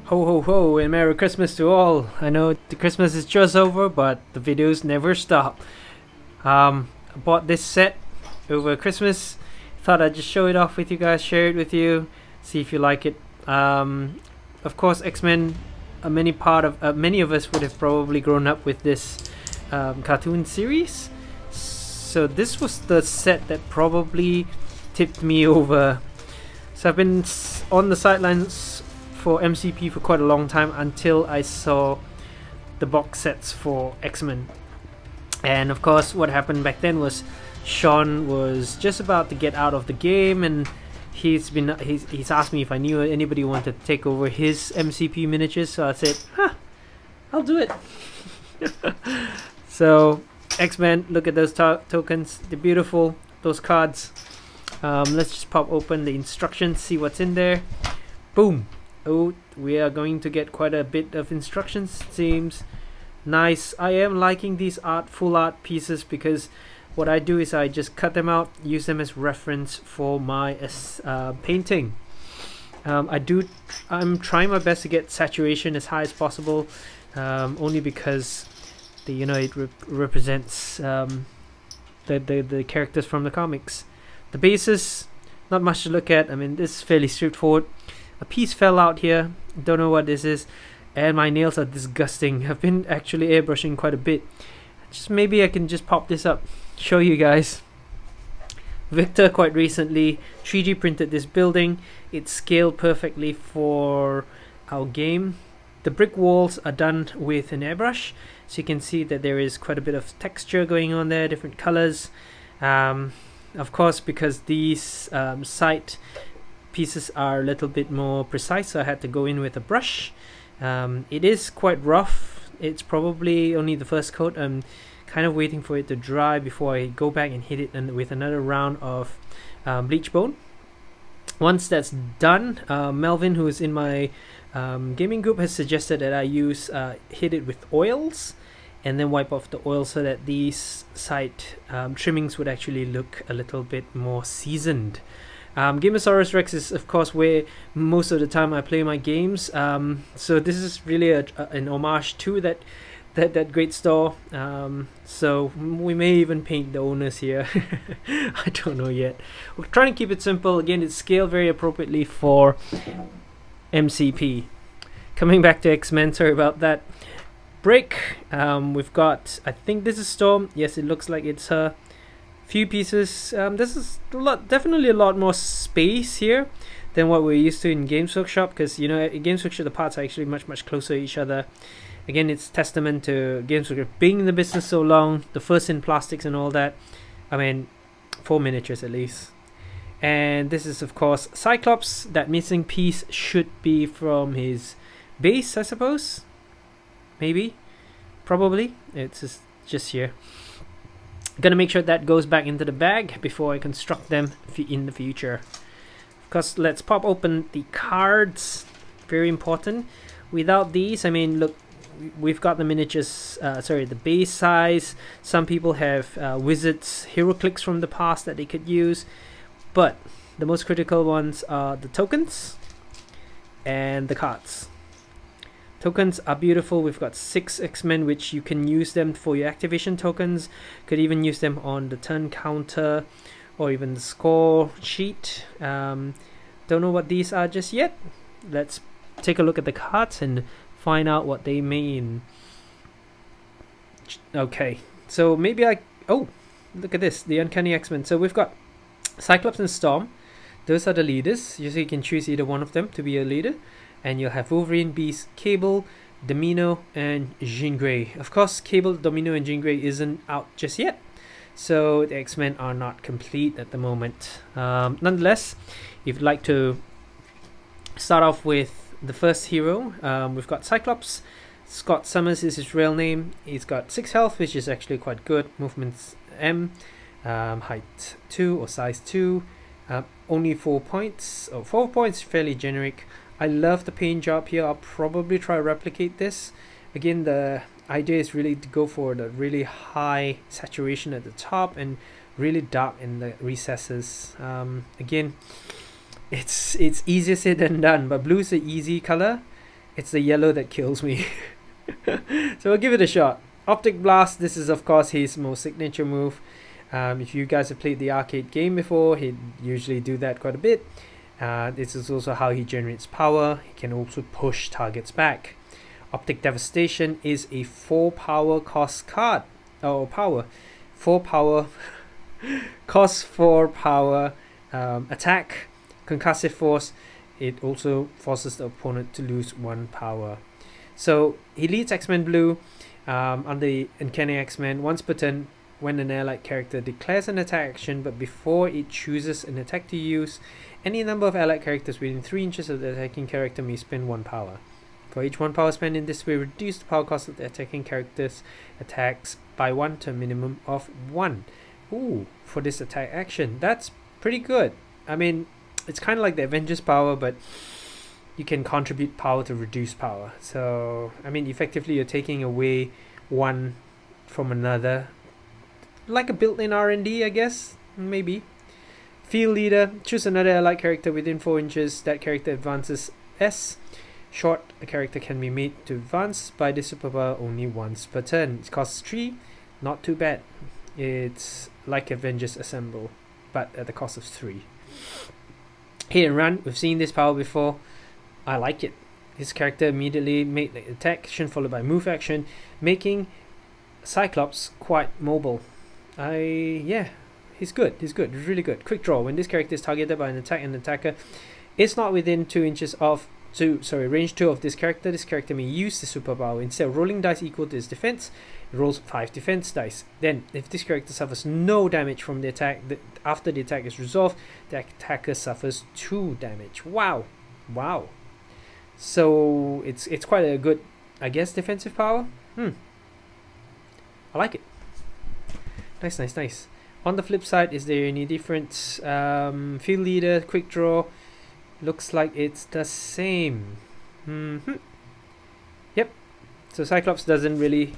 Ho ho ho and Merry Christmas to all. I know the Christmas is just over, but the videos never stop. I bought this set over Christmas. Thought I'd just show it off with you guys, share it with you, see if you like it. Of course, X-Men, many of us would have probably grown up with this cartoon series. So this was the set that probably tipped me over. So I've been on the sidelines for MCP for quite a long time until I saw the box sets for X-Men. And of course what happened back then was Sean was just about to get out of the game, and he's asked me if I knew anybody who wanted to take over his MCP miniatures, so I said, I'll do it. So X-Men, look at those tokens, they're beautiful, those cards. Let's just pop open the instructions, see what's in there. Boom. Oh, we are going to get quite a bit of instructions, seems nice. I am liking these full art pieces because what I do is I just cut them out, use them as reference for my painting. I'm trying my best to get saturation as high as possible, only because it represents the characters from the comics. The bases, not much to look at. I mean, this is fairly straightforward. A piece fell out here, don't know what this is, and my nails are disgusting. I've been actually airbrushing quite a bit. Maybe I can just pop this up, show you guys. Victor quite recently 3D printed this building. It's scaled perfectly for our game. The brick walls are done with an airbrush, so you can see that there is quite a bit of texture going on there, different colors. Of course, because these side pieces are a little bit more precise, so I had to go in with a brush. It is quite rough. It's probably only the first coat. I'm kind of waiting for it to dry before I go back and hit it with another round of bleach bone. Once that's done, Melvin, who is in my gaming group, has suggested that I hit it with oils and then wipe off the oil so that these side trimmings would actually look a little bit more seasoned. Gamosaurus Rex is of course where most of the time I play my games, so this is really an homage to that great store. So we may even paint the owners here. I don't know yet. We're trying to keep it simple. Again, it's scaled very appropriately for MCP. Coming back to X-Men, sorry about that. Break, we've got, I think this is Storm. Yes, it looks like it's her. Few pieces. This is definitely a lot more space here than what we're used to in Games Workshop, because in Games Workshop the parts are actually much closer to each other. Again, it's testament to Games Workshop being in the business so long, the first in plastics and all that. I mean, 4 miniatures at least. And this is of course Cyclops. That missing piece should be from his base, I suppose. Maybe, probably. It's just here. Gonna make sure that goes back into the bag before I construct them in the future. Of course, let's pop open the cards. Very important. Without these, I mean, look, we've got the miniatures, the base size. Some people have wizards, HeroClix from the past that they could use, but the most critical ones are the tokens and the cards. Tokens are beautiful. We've got 6 X-Men, which you can use them for your activation tokens. Could even use them on the turn counter or even the score sheet. Don't know what these are just yet. Let's take a look at the cards and find out what they mean. Okay, so maybe oh, look at this, the Uncanny X-Men. So we've got Cyclops and Storm. Those are the leaders. So you can choose either one of them to be a leader. And you'll have Wolverine, Beast, Cable, Domino, and Jean Grey. Of course, Cable, Domino, and Jean Grey isn't out just yet, so the X-Men are not complete at the moment. Nonetheless, if you'd like to start off with the first hero, we've got Cyclops. Scott Summers is his real name. He's got 6 health, which is actually quite good. Movement's M, height 2 or size 2. Only 4 points, or 4 points, fairly generic. I love the paint job here. I'll probably try to replicate this. Again, the idea is really to go for the really high saturation at the top and really dark in the recesses. Again, it's easier said than done, but blue is an easy color. It's the yellow that kills me. So we'll give it a shot. Optic Blast, this is of course his most signature move. If you guys have played the arcade game before, he'd usually do that quite a bit. This is also how he generates power. He can also push targets back. Optic Devastation is a 4 power cost card. Oh, power. 4 power. Cost 4 power attack. Concussive Force. It also forces the opponent to lose 1 power. So he leads X-Men Blue on the Uncanny X-Men. Once per turn, when an allied character declares an attack action, but before it chooses an attack to use, any number of allied characters within 3 inches of the attacking character may spend 1 power. For each 1 power spent in this way, reduce the power cost of the attacking character's attacks by 1 to a minimum of 1. Ooh, for this attack action. That's pretty good. I mean, it's kind of like the Avengers power, but you can contribute power to reduce power. So, I mean, effectively you're taking away 1 from another. Like a built-in R&D, I guess, maybe. Field Leader, choose another allied character within 4 inches. That character advances S. Short, a character can be made to advance by this superpower only once per turn. It costs 3, not too bad. It's like Avengers Assemble, but at the cost of 3. Hit and Run, we've seen this power before. I like it. This character immediately made the attack action followed by move action, making Cyclops quite mobile. Yeah, he's good. He's really good. Quick Draw, when this character is targeted by an attacker is not within 2 inches of range 2 of this character may use the superpower. Instead of rolling dice equal to his defense, it rolls 5 defense dice. Then, if this character suffers no damage from the attack, after the attack is resolved, the attacker suffers 2 damage. Wow. So it's quite a good, I guess, defensive power. I like it. Nice. On the flip side, is there any difference? Field Leader, Quick Draw. Looks like it's the same. Yep. So Cyclops doesn't really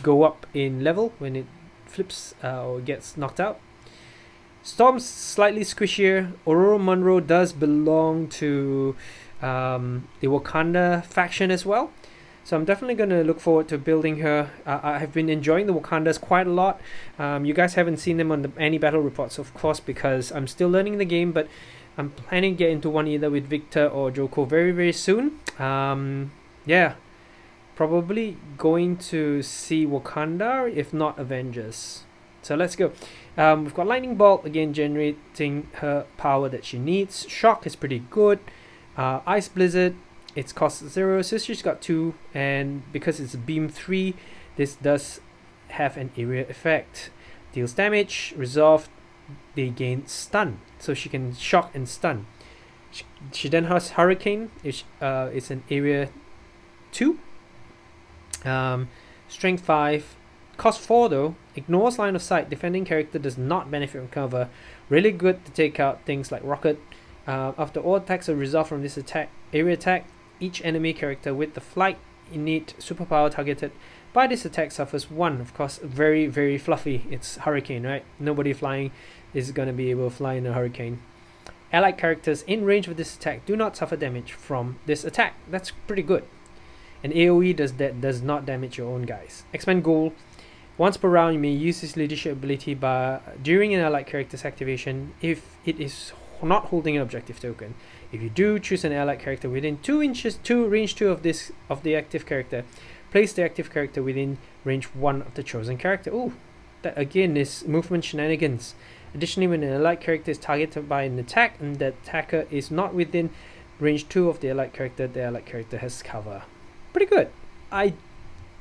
go up in level when it flips or gets knocked out. Storm's slightly squishier. Aurora Monroe does belong to the Wakanda faction as well. So I'm definitely going to look forward to building her. I have been enjoying the Wakandas quite a lot. You guys haven't seen them on any battle reports, of course, because I'm still learning the game, but I'm planning to get into one either with Victor or Joko very soon. Yeah, probably going to see Wakanda, if not Avengers. So let's go. We've got Lightning Bolt, again generating her power that she needs. Shock is pretty good. Ice Blizzard, it's cost 0, so she's got 2, and because it's Beam 3, this does have an area effect. Deals damage, resolved, they gain stun, so she can shock and stun. She then has Hurricane, it's an area 2. Strength 5, cost 4 though, ignores line of sight, defending character does not benefit from cover. Really good to take out things like Rocket. After all attacks are resolved from this area attack, each enemy character with the flight innate superpower targeted by this attack suffers 1. Of course, very fluffy. It's Hurricane, right? Nobody flying is going to be able to fly in a Hurricane. Allied characters in range of this attack do not suffer damage from this attack. That's pretty good. And AoE does not damage your own guys. X-Men Goal. Once per round, you may use this leadership ability during an allied character's activation if it is not holding an objective token. If you do, choose an allied character within 2 inches, range 2 of the active character. Place the active character within range 1 of the chosen character. Ooh, that again is movement shenanigans. Additionally, when an allied character is targeted by an attack and the attacker is not within range 2 of the allied character has cover. Pretty good. I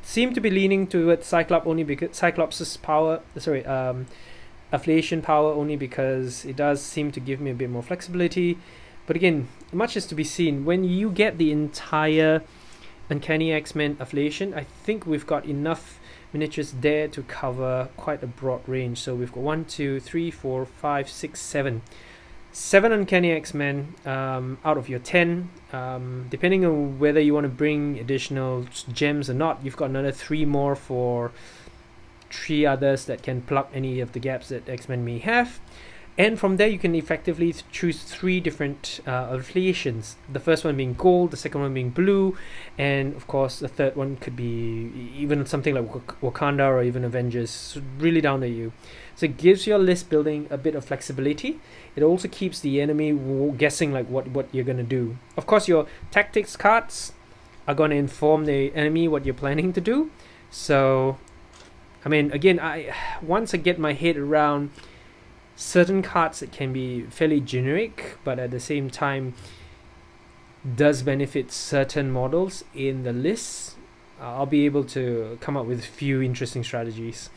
seem to be leaning towards Cyclops only because Cyclops' power, affiliation power, only because it does seem to give me a bit more flexibility. But again, much is to be seen. When you get the entire Uncanny X-Men affiliation, I think we've got enough miniatures there to cover quite a broad range. So we've got 1, 2, 3, 4, 5, 6, 7. 7 Uncanny X-Men out of your 10. Depending on whether you want to bring additional gems or not, you've got another 3 more for 3 others that can plug any of the gaps that X-Men may have. And from there you can effectively choose 3 different affiliations. The first one being gold, the second one being blue, and of course the third one could be even something like Wakanda or even Avengers. So really down to you. So it gives your list building a bit of flexibility. It also keeps the enemy guessing like what you're gonna do. Of course your tactics cards are going to inform the enemy what you're planning to do. So I mean, again, once I get my head around certain cards that can be fairly generic, but at the same time does benefit certain models in the list, I'll be able to come up with a few interesting strategies.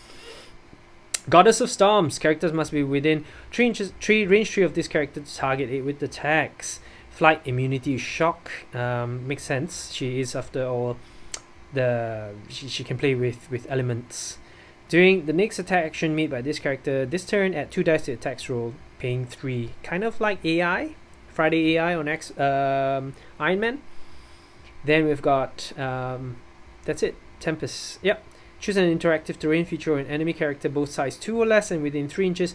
Goddess of Storms. Characters must be within 3 inches, range 3 of this character to target it with attacks. Flight, immunity, shock. Makes sense. She is, after all, she can play with elements. During the next attack action made by this character, this turn add 2 dice to attacks roll, paying 3. Kind of like AI, Friday AI on Iron Man. Then we've got that's it, Tempest. Yep. Choose an interactive terrain feature or an enemy character both size 2 or less and within 3 inches,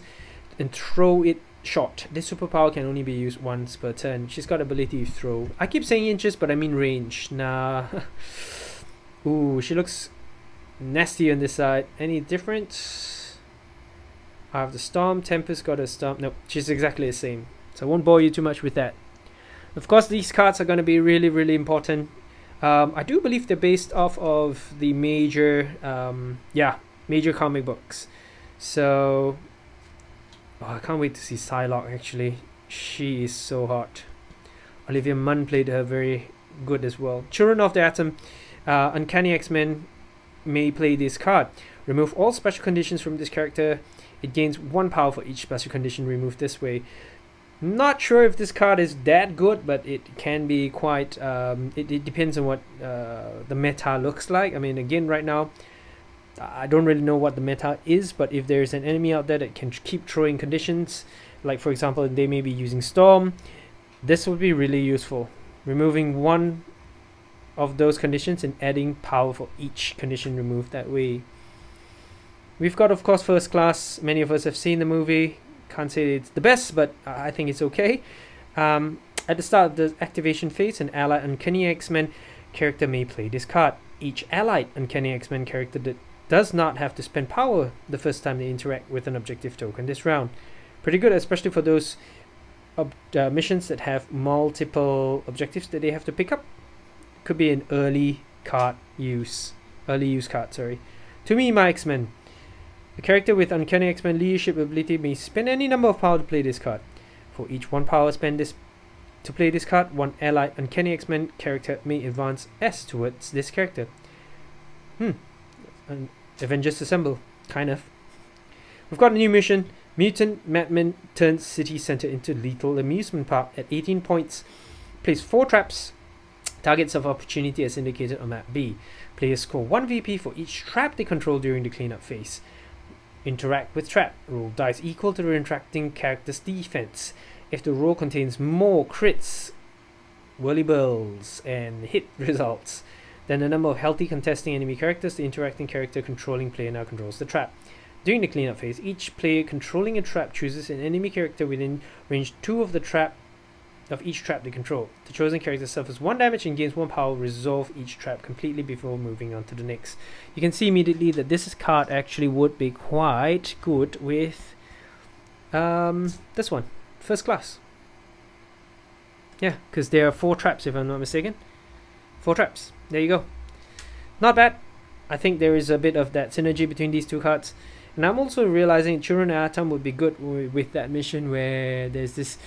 and throw it short. This superpower can only be used once per turn. She's got ability to throw. I keep saying inches, but I mean range. Nah. Ooh, she looks nasty on this side. Any difference? I have the Storm. Tempest got a Storm. Nope, she's exactly the same. So I won't bore you too much with that. Of course, these cards are going to be really, really important. I do believe they're based off of the major, major comic books. So, I can't wait to see Psylocke. Actually, she is so hot. Olivia Munn played her very good as well. Children of the Atom. Uncanny X-Men may play this card. Remove all special conditions from this character. It gains 1 power for each special condition removed this way. Not sure if this card is that good, but it can be quite it depends on what the meta looks like. I mean, again, right now I don't really know what the meta is, but if there's an enemy out there that can keep throwing conditions, like for example they may be using Storm, this would be really useful. Removing 1 of those conditions and adding power for each condition removed that way. We've got, of course, First Class. Many of us have seen the movie. Can't say it's the best, but I think it's okay. At the start of the activation phase, an allied Uncanny X-Men character may play this card. Each allied Uncanny X-Men character that does not have to spend power the first time they interact with an objective token this round. Pretty good, especially for those missions that have multiple objectives that they have to pick up. Could be an early use card, sorry. To me, my X-Men. A character with Uncanny X-Men leadership ability may spend any number of power to play this card. For each 1 power spent to play this card, 1 allied Uncanny X-Men character may advance S towards this character. Avengers Assemble, kind of. We've got a new mission. Mutant Madman turns city center into lethal amusement park at 18 points. Place 4 traps. Targets of opportunity as indicated on map B. Players score 1 VP for each trap they control during the cleanup phase. Interact with trap. Roll dice equal to the interacting character's defense. If the roll contains more crits, whirly bills, and hit results than the number of healthy contesting enemy characters, the interacting character controlling player now controls the trap. During the cleanup phase, each player controlling a trap chooses an enemy character within range 2 of the trap of each trap they control. The chosen character suffers 1 damage and gains 1 power. Resolve each trap completely before moving on to the next. You can see immediately that this card actually would be quite good with this one, First Class. Yeah, because there are 4 traps if I'm not mistaken. 4 traps. There you go. Not bad. I think there is a bit of that synergy between these 2 cards. And I'm also realizing Children of Atom would be good with that mission where there's this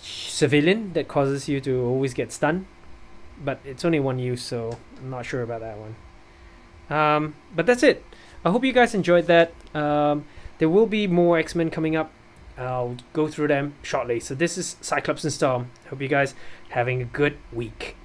civilian that causes you to always get stunned, but it's only 1 use, so I'm not sure about that one. But that's it. I hope you guys enjoyed that. There will be more X-Men coming up. I'll go through them shortly. So this is Cyclops and Storm. Hope you guys having a good week.